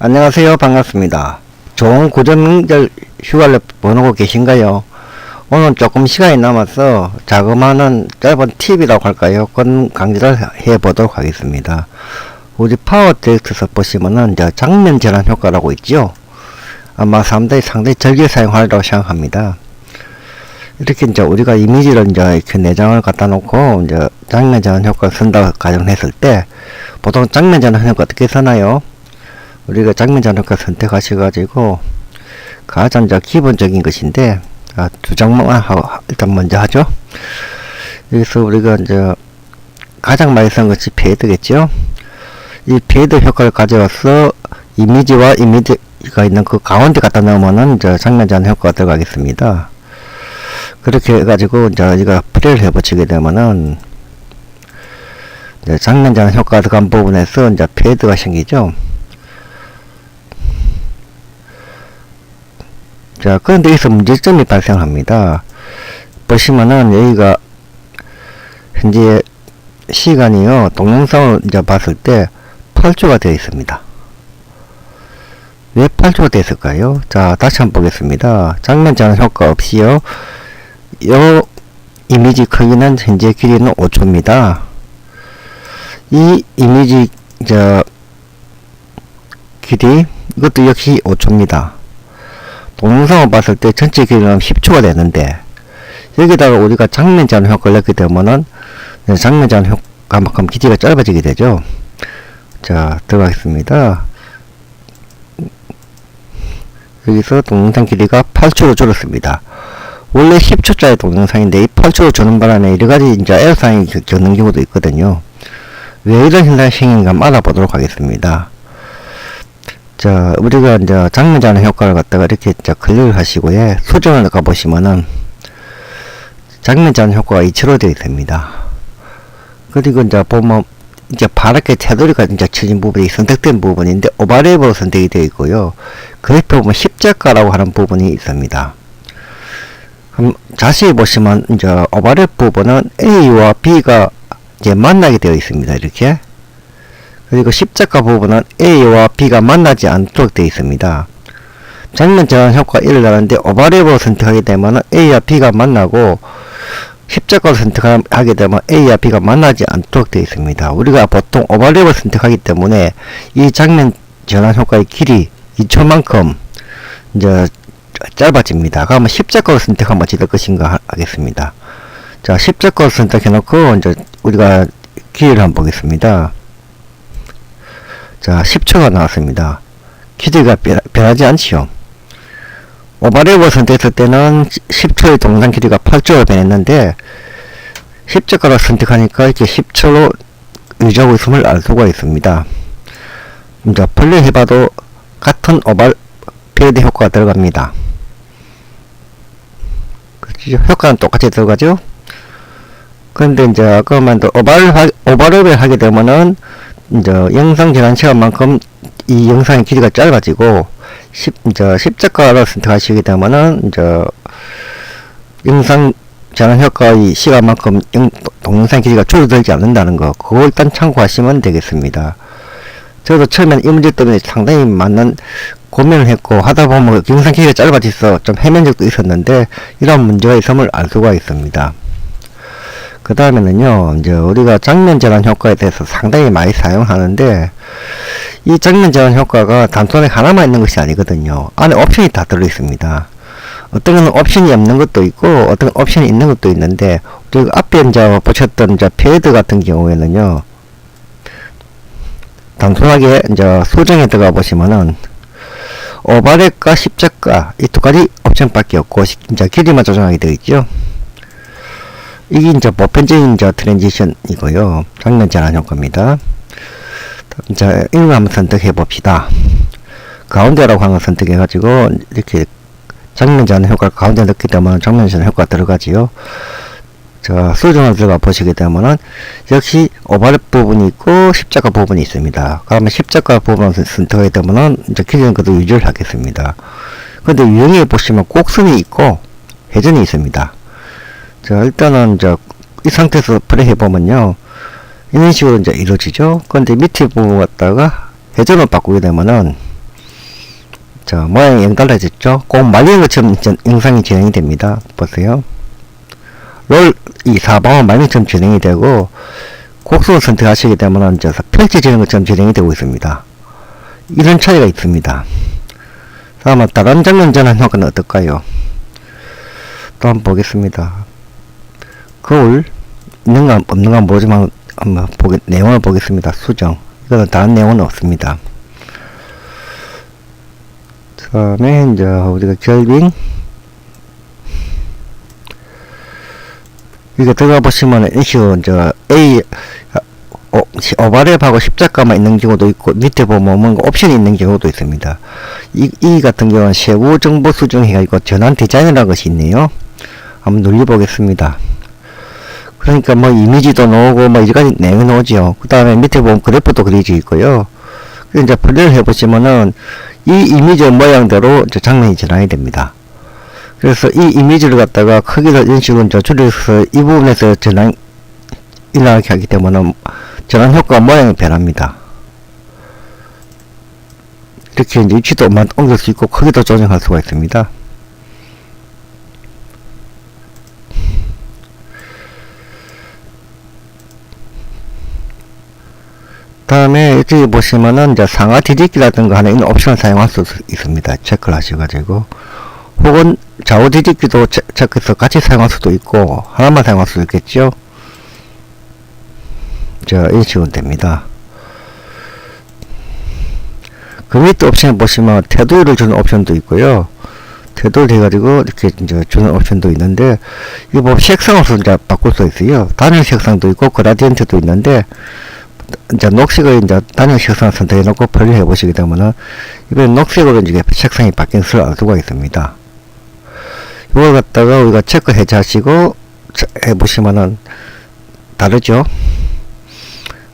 안녕하세요. 반갑습니다. 좋은 고전명절 휴가를 보내고 계신가요? 오늘 조금 시간이 남아서 자그마한 짧은 팁이라고 할까요? 그런 강좌를 해보도록 하겠습니다. 우리 파워텍스에서 보시면은 장면 전환 효과라고 있죠? 아마 사람들이 상당히 즐겨 사용하리라고 생각합니다. 이렇게 우리가 이미지를 이렇게 내장을 갖다 놓고 장면 전환 효과를 쓴다고 가정했을 때 보통 장면 전환 효과 어떻게 쓰나요? 우리가 장면 전환 효과 선택하셔가지고 가장 기본적인 것인데 두 장만 하고 일단 먼저 하죠. 여기서 우리가 가장 많이 쓴 것이 페이드겠죠. 이 페이드 효과를 가져와서 이미지와 이미지가 있는 그 가운데 갖다 넣으면은 장면 전환 효과가 들어가겠습니다. 그렇게 해가지고 우리가 플레이를 해보시게 되면은 장면 전환 효과가 들어간 부분에서 페이드가 생기죠. 자, 그런데 여기서 문제점이 발생합니다. 보시면은 여기가 현재 시간이요, 동영상을 봤을 때 8초가 되어 있습니다. 왜 8초가 되어 있을까요? 자, 다시 한번 보겠습니다. 장면 전환 효과 없이요, 요 이미지 크기는 현재 길이는 5초입니다. 이 이미지 길이 이것도 역시 5초입니다. 동영상을 봤을 때 전체 길이는 10초가 되는데 여기다가 우리가 장면 전환 효과를 넣게 되면은 장면 전환 효과만큼 길이가 짧아지게 되죠. 자, 들어가겠습니다. 여기서 동영상 길이가 8초로 줄었습니다. 원래 10초짜리 동영상인데 이 8초로 주는 바람에 여러가지 에러사항이 겪는 경우도 있거든요. 왜 이런 현상이 생긴가 한번 알아보도록 하겠습니다. 자, 우리가 장면 전환 효과를 갖다가 이렇게 클릭을 하시고요, 수정을 가보시면은 장면 전환 효과가 2초로 되어 있습니다. 그리고 보면 파랗게 테두리가 쳐진 부분이 선택된 부분인데 오버랩으로 선택이 되어 있고요, 그 옆에 보면 십자가라고 하는 부분이 있습니다. 그럼 자세히 보시면 오버랩 부분은 A와 B가 만나게 되어 있습니다. 이렇게. 그리고 십자가 부분은 A와 B가 만나지 않도록 되어 있습니다. 장면 전환 효과가 일어나는데 오버랩으로 선택하게 되면 A와 B가 만나고 십자가로 선택하게 되면 A와 B가 만나지 않도록 되어 있습니다. 우리가 보통 오버랩을 선택하기 때문에 이 장면 전환 효과의 길이 2초만큼 짧아집니다. 그러면 십자가로 선택하면 어찌 될 것인가 하겠습니다. 자, 십자가로 선택해 놓고 우리가 길이를 한번 보겠습니다. 자, 10초가 나왔습니다. 길이가 변하지 않지요. 오버랩을 선택했을 때는 10초의 동영상 길이가 8초로 변했는데 십자가로 선택하니까 이렇게 10초로 유지하고 있음을 알 수가 있습니다. 플레이 해봐도 같은 페이드 효과가 들어갑니다. 그렇죠? 효과는 똑같이 들어가죠. 그런데 아까만도 오버랩을 하게 되면은 영상 전환 시간만큼 이 영상의 길이가 짧아지고 십자가로 선택하시게 되면은 영상 전환 효과의 시간만큼 동영상 길이가 줄어들지 않는다는 거, 그거 일단 참고하시면 되겠습니다. 저도 처음엔 이 문제 때문에 상당히 많은 고민을 했고 하다 보면 영상 길이가 짧아져서 좀 헤맨 적도 있었는데 이런 문제가 있음을 알 수가 있습니다. 그 다음에는요, 우리가 장면 전환 효과에 대해서 상당히 많이 사용하는데 이 장면 전환 효과가 단순하게 하나만 있는 것이 아니거든요. 안에 옵션이 다 들어 있습니다. 어떤 건 옵션이 없는 것도 있고 어떤 옵션이 있는 것도 있는데 우리가 앞에 보셨던 페이드 같은 경우에는요, 단순하게 수정에 들어가 보시면은 오버랩과 십자가 이 두 가지 옵션밖에 없고 길이만 조정하게 되어 있죠. 이게 보편적인 트랜지션이고요. 장면 전환 효과입니다. 자, 이거 한번 선택해 봅시다. 가운데라고 하는 거 선택해 가지고 이렇게 장면 전환 효과를 가운데 넣게 되면 장면 전환 효과가 들어가지요. 자, 수정을 들어가 보시게 되면은 역시 오버랩 부분이 있고 십자가 부분이 있습니다. 그러면 십자가 부분을 선택하게 되면은 길이는 그대로 유지를 하겠습니다. 근데 유형에 보시면 곡선이 있고 회전이 있습니다. 자, 일단은 이 상태에서 플레이 해보면요, 이런 식으로 이루어지죠. 근데 밑에 부분 갖다가 회전을 바꾸게 되면은 자, 모양이 영 달라졌죠? 꼭 말리는 것처럼 영상이 진행이 됩니다. 보세요. 이 사방은 말린 것처럼 진행이 되고, 곡선을 선택하시게 되면 이제 펼쳐지는 것처럼 진행이 되고 있습니다. 이런 차이가 있습니다. 다음은 다른 장면 전환 효과는 어떨까요? 또 한번 보겠습니다. 거울 있는가 없는가 모르지만 한번 내용을 보겠습니다. 수정. 이거는 다른 내용은 없습니다. 다음에 이제 우리가 결빙 이거 들어가 보시면 이런 식으로 이제 오버랩하고 십자가만 있는 경우도 있고, 밑에 보면 뭔가 옵션이 있는 경우도 있습니다. 이 같은 경우는 세부 정보 수정 해가지고 전환 디자인이라는 것이 있네요. 한번 눌러보겠습니다. 그러니까 뭐 이미지도 나오고 뭐 여러가지 내용이 나오죠. 그 다음에 밑에 보면 그래프도 그려져 있고요. 이제 플레이를 해보시면은 이 이미지 모양대로 이제 장면이 전환이 됩니다. 그래서 이 이미지를 갖다가 크기를 이런 식으로 이제 줄여서 이 부분에서 전환 일어나게 하기 때문에 전환 효과 모양이 변합니다. 이렇게 이제 위치도 옮길 수 있고 크기도 조정할 수가 있습니다. 다음에 여기 보시면은 이제 상하 뒤집기라든가 하는 이런 옵션을 사용할 수 있습니다. 체크를 하셔가지고, 혹은 좌우 뒤집기도 체크해서 같이 사용할 수도 있고 하나만 사용할 수도 있겠죠. 자, 이런 식으로 됩니다. 그 밑에 옵션 보시면 테두리를 주는 옵션도 있고요. 테두리 해가지고 이렇게 이제 주는 옵션도 있는데, 이거 보면 색상으로 이제 바꿀 수 있어요. 단일 색상도 있고 그라디언트도 있는데, 이제 녹색을 이제 단일 색상을 선택해 놓고 플레이 해 보시게 되면은 이번에 녹색으로 이제 색상이 바뀐 것을 알 수가 있습니다. 이걸 갖다가 우리가 체크 해제하시고 해 보시면은 다르죠.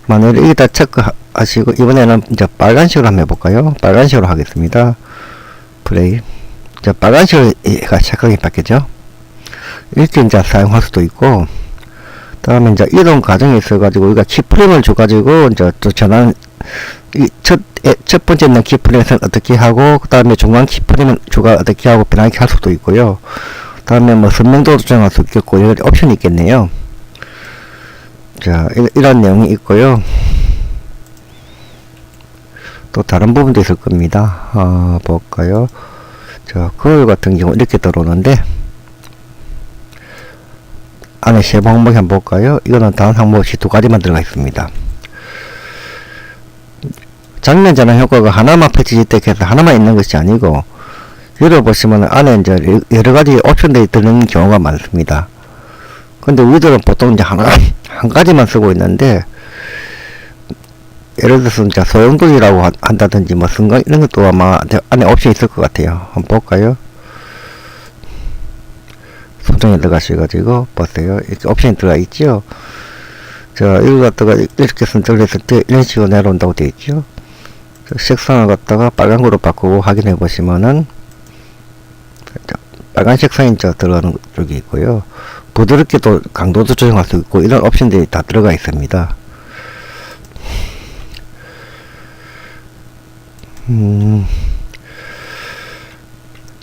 만약에 여기다 체크 하시고, 이번에는 이제 빨간색으로 한번 해볼까요? 빨간색으로 하겠습니다. 플레이. 이제 빨간색으로 색깔이 바뀌죠. 이렇게 이제 사용할 수도 있고, 다음에 이제 이동 과정에 있어가지고 우리가 키프레임을 줘가지고 이제 또 전환, 첫 번째는 키프레임은 어떻게 하고, 그 다음에 중간 키프레임은 주가 어떻게 하고 변하게 할 수도 있고요. 그 다음에 뭐 선명도도 조정할 수 있겠고, 여러 가지 옵션이 있겠네요. 자, 이런 내용이 있고요. 또 다른 부분도 있을 겁니다. 볼까요? 자, 거울 같은 경우 이렇게 들어오는데, 안에 세부 항목이 한번 볼까요? 이거는 다른 항목 없이 두 가지만 들어가 있습니다. 장면 전환 효과가 하나만 펼쳐질 때 해서 하나만 있는 것이 아니고, 열어보시면 안에 이제 여러 가지 옵션들이 드는 경우가 많습니다. 근데 우리들은 보통 이제 한 가지만 쓰고 있는데, 예를 들어서 이제 소용돌이라고 한다든지 뭐 순간 이런 것도 아마 안에 옵션이 있을 것 같아요. 한번 볼까요? 소정에 들어가셔가지고 보세요. 이렇게 옵션이 들어가 있죠. 자, 이거 갖다가 이렇게 선택을 했을 때 이런 식으로 내려온다고 되어 있죠. 색상을 갖다가 빨간거로 바꾸고 확인해 보시면은 빨간 색상이 들어가는 쪽이 있고요. 부드럽게 또 강도도 조정할 수 있고 이런 옵션들이 다 들어가 있습니다.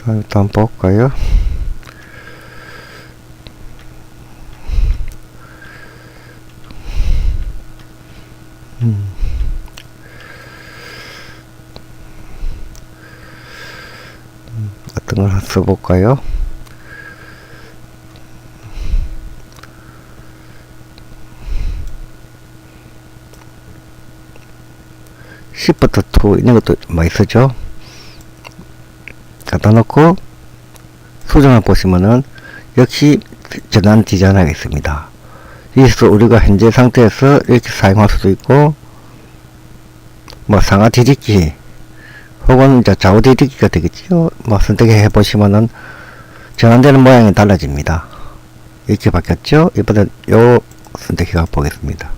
일단 볼까요? 어떤 걸 써볼까요? Shift 2 이런 것도 많이 쓰죠. 갖다 놓고 수정을 보시면은 역시 전환 디자인 하겠습니다. 여기서 우리가 현재 상태에서 이렇게 사용할 수도 있고, 뭐 상하 뒤집기 혹은 이제 좌우 뒤집기가 되겠죠. 뭐 선택해 보시면은 전환되는 모양이 달라집니다. 이렇게 바뀌었죠. 이번엔 요 선택해 보겠습니다.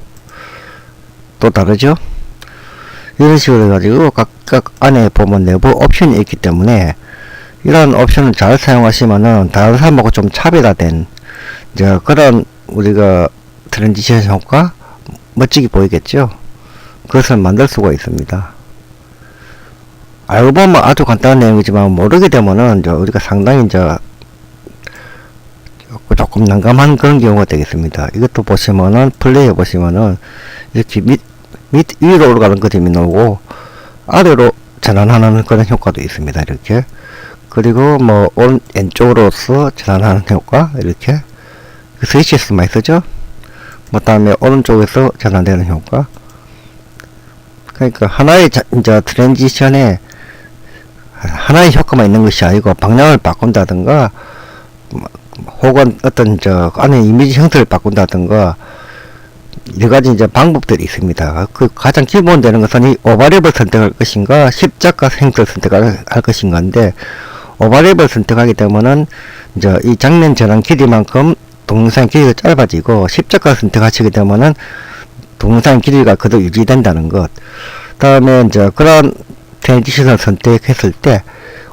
또 다르죠. 이런 식으로 해가지고 각각 안에 보면 내부 옵션이 있기 때문에 이런 옵션을 잘 사용하시면은 다른 사람하고 좀 차별화된 이제 그런 우리가 트랜지션 효과 멋지게 보이겠죠. 그것을 만들 수가 있습니다. 알고 보면 아주 간단한 내용이지만 모르게 되면은 이제 우리가 상당히 이제 조금 난감한 그런 경우가 되겠습니다. 이것도 보시면은 플레이해 보시면은 이렇게 위로 올라가는 그림이 나오고 아래로 전환하는 그런 효과도 있습니다. 이렇게. 그리고 뭐 왼쪽으로서 전환하는 효과 이렇게 스위치에서 많이 쓰죠. 뭐 다음에 오른쪽에서 전환되는 효과. 그러니까 하나의 이제 트랜지션에 하나의 효과만 있는 것이 아니고 방향을 바꾼다든가 혹은 어떤 안에 이미지 형태를 바꾼다든가 여러가지 이제 방법들이 있습니다. 그 가장 기본 되는 것은 이 오버랩을 선택할 것인가 십자가 형태를 선택할 것인가인데, 오버랩을 선택하게 되면은 이제 이 장면 전환 길이만큼 동영상 길이가 짧아지고, 십자가 선택하시게 되면은 동영상 길이가 그대로 유지된다는 것. 다음에 이제 그런 트랜지션을 선택했을 때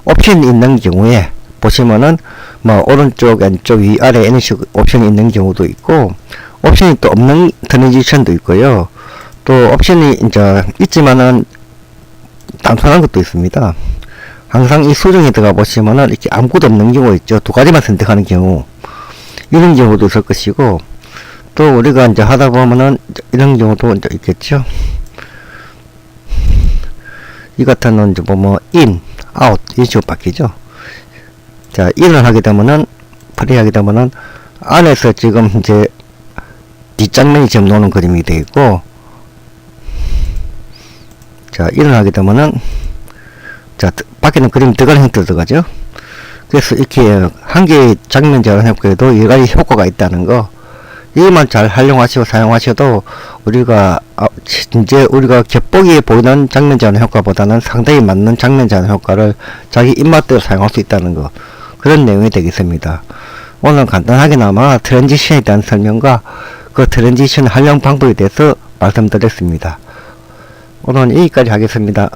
옵션이 있는 경우에 보시면은 뭐 오른쪽 왼쪽 위아래 이런 식으로 옵션이 있는 경우도 있고, 옵션이 또 없는 트랜지션도 있고요. 또 옵션이 이제 있지만은 단순한 것도 있습니다. 항상 이 수정에 들어가 보시면은 이렇게 아무것도 없는 경우 있죠. 두 가지만 선택하는 경우, 이런 경우도 있을 것이고, 또 우리가 이제 하다 보면은 이런 경우도 이제 있겠죠. 이 같은 건 이제 뭐 인, 아웃 이런 식으로 바뀌죠. 자, 인을 하게 되면은 플레이하게 되면은 안에서 지금 이제 뒷장면이 지금 노는 그림이 되어 있고, 자, 인을 하게 되면은 자, 밖에는 그림 들어가는 형태로 들어가죠. 그래서 이렇게 한 개의 장면 전환 효과에도 여러 가지 효과가 있다는 거, 이것만 잘 활용하시고 사용하셔도 우리가 이제 우리가 겉보기에 보이는 장면 전환 효과보다는 상당히 맞는 장면 전환 효과를 자기 입맛대로 사용할 수 있다는 거, 그런 내용이 되겠습니다. 오늘 간단하게나마 트랜지션에 대한 설명과 그 트랜지션 활용 방법에 대해서 말씀드렸습니다. 오늘은 여기까지 하겠습니다.